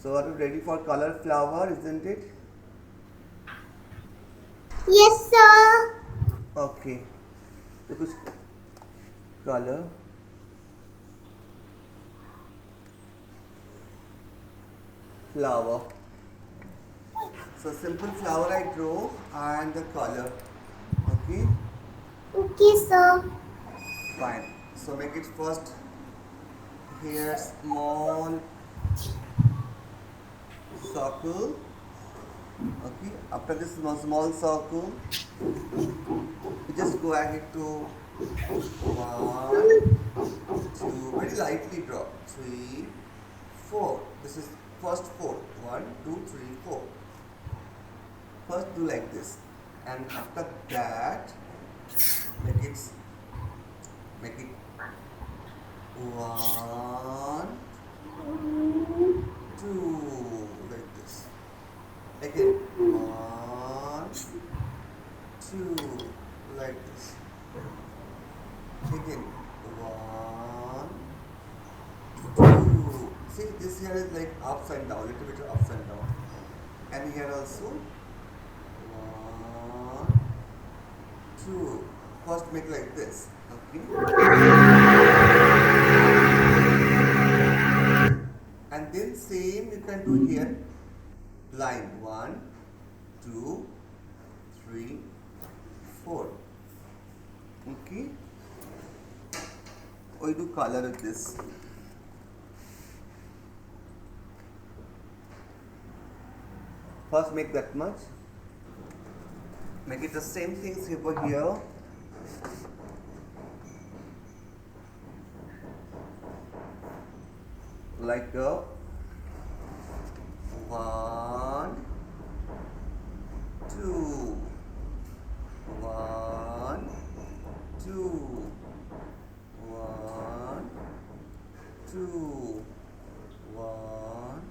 So are you ready for color flower, isn't it? Yes, sir. Okay. So कुछ color flower. So simple flower I draw and the color. Okay, Okay, sir. fine. So make it first here small circle. Okay, after this small circle, you just go ahead to one, two, very lightly draw. Three, four. This is first four. One, two, three, four. First do like this, and after that make it make it one, two, like this. Again, one, two, like this. Again, one, two. See, this here is like ups and down, little bit of ups and down. And here also, one, two. First make like this. Okay. And then same you can do here. Line one, two, three, four. Okay. Or you do color with this. First make that much. Make it the same things over here. Like one, two, one, two, one, two, one,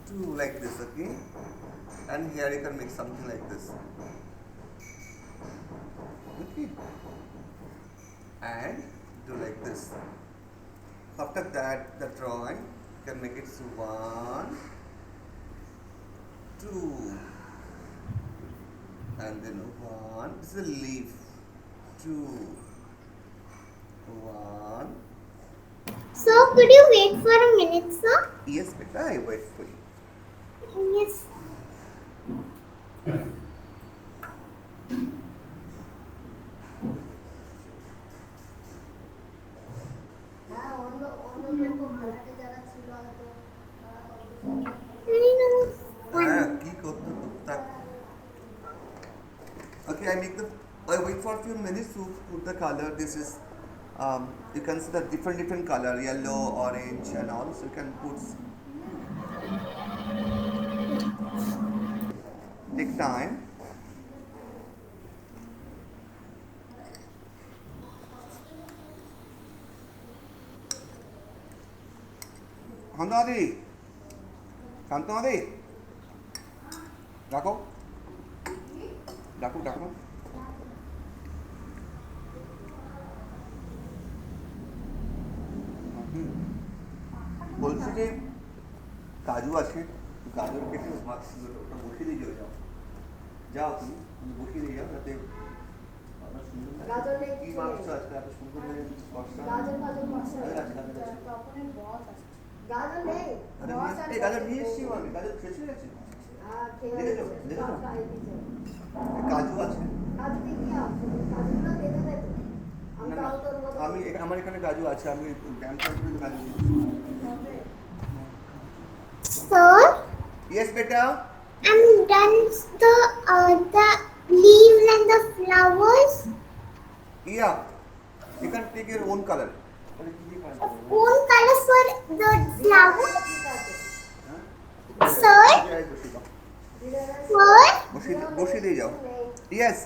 two, like this, okay? And here you can make something like this, okay? And do like this. After that, the drawing, you can make it one, two, and then one. This is a leaf. Two, one. So, could you wait for a minute, sir? Yes, beta, I wait for you. Yes. I know. Ah, One. কি করতে টুকটাক. Okay, I make the. I wait for a few minutes to put the color. This is, you can see the different color, yellow, orange, and all. So you can put. Take time. শান্তনাদি, শান্তনাদি, ডাকো, ডাকো, ডাকো। বলছি যে কাজু আছে, গাজর কেটে ওটা বসিয়ে দিয়ে চলে যাও। যাও তুমি বসিয়ে দিয়ে যাও, যাতে কি মাংস আজকে এত সুন্দর হয়ে গাজর নিয়ে এসছি আমি, গাজর শেষ হয়ে গেছে। দেখেছো দেখেছো কাজু আছে, আমি আমার এখানে কাজু আছে, আমি ব্যায়াম করে কাজু নিয়েছি। Sir, ইয়েস বেটা। I'm done the leaves and the flowers. Yeah, you can take your own color. Own colors for the flowers. Sir, sir, বসিয়ে দিয়ে যাও। Yes.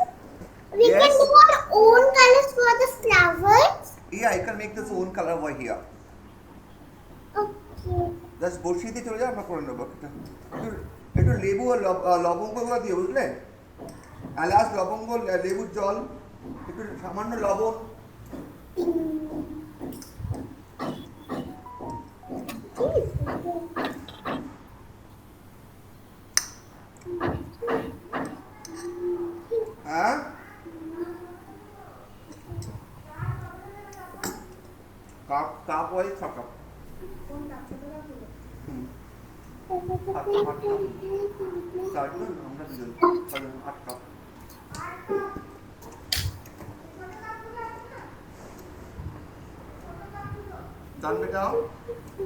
we Yes. can do our own colors for the flowers. Yeah, you can make this own color over here. Okay. Just বসিয়ে দিয়ে চলে যাও, আমরা করে নেবো। একটু লেবু আর লবঙ্গগুলো দিয়ে, বুঝলে? এলাচ, লবঙ্গ, লেবুর জল, একটু সামান্য লবণ। oil hot cup. Hot cup. Start na, আমরা দুজন। Hot cup. Done beta?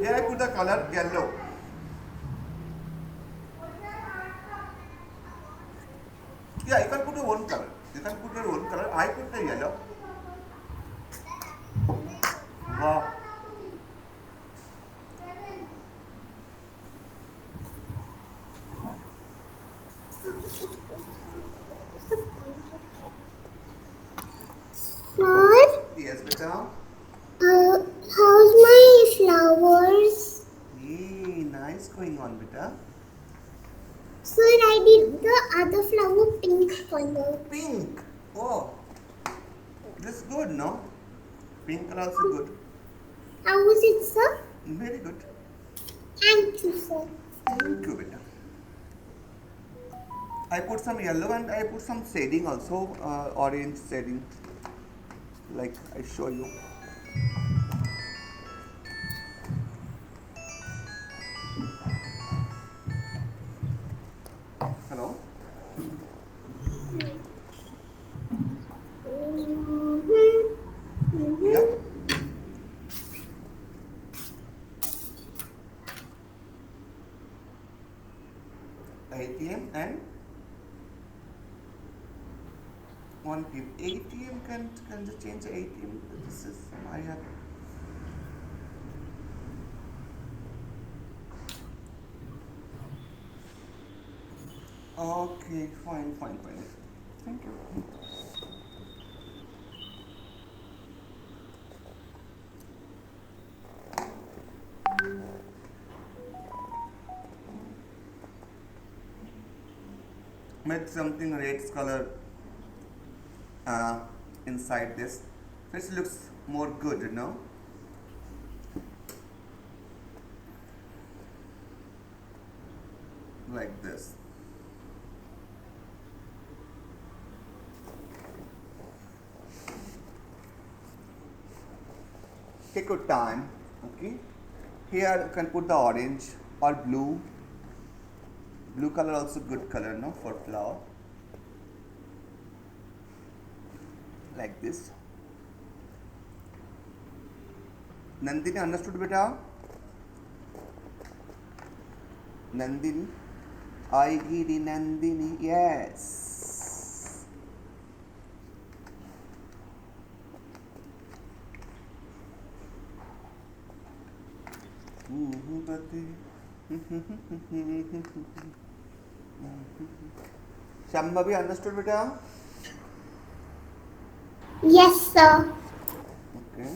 Here I put the color yellow. Yeah, you can put your own color. You can put your own color. I put the yellow. Wow. Sir, Yes, beta. how's my flowers? Hey, nice going on, beta. Sir, I did the other flower pink color. Pink. Oh, this is good, no? Pink color also good. How was it, sir? Very good. Thank you, sir. Thank you, beta. I put some yellow and I put some shading also, orange shading. Like I show you. Hello. Yeah. ATM and 1 p.m. ATM can just change the ATM. This is I have. Okay, fine. Thank you. Make something red color inside this. This looks more good, you know. Like this. Take your time, okay. Here you can put the orange or blue. Blue color also good color, no, for flower. Like this. Nandini, understood beta? Nandini. I Giri Nandini, yes. Shambhavi, understood beta? Yes, sir. Okay.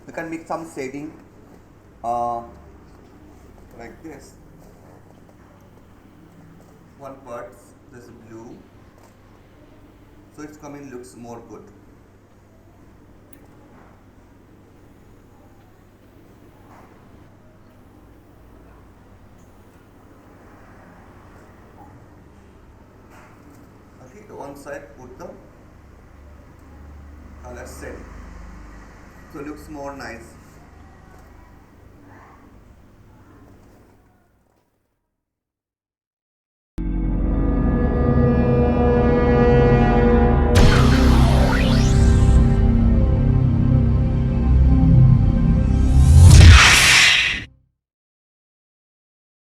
We can make some shading like this. One part, this is blue, so it's coming looks more good. Okay, the one side put the color set, so looks more nice.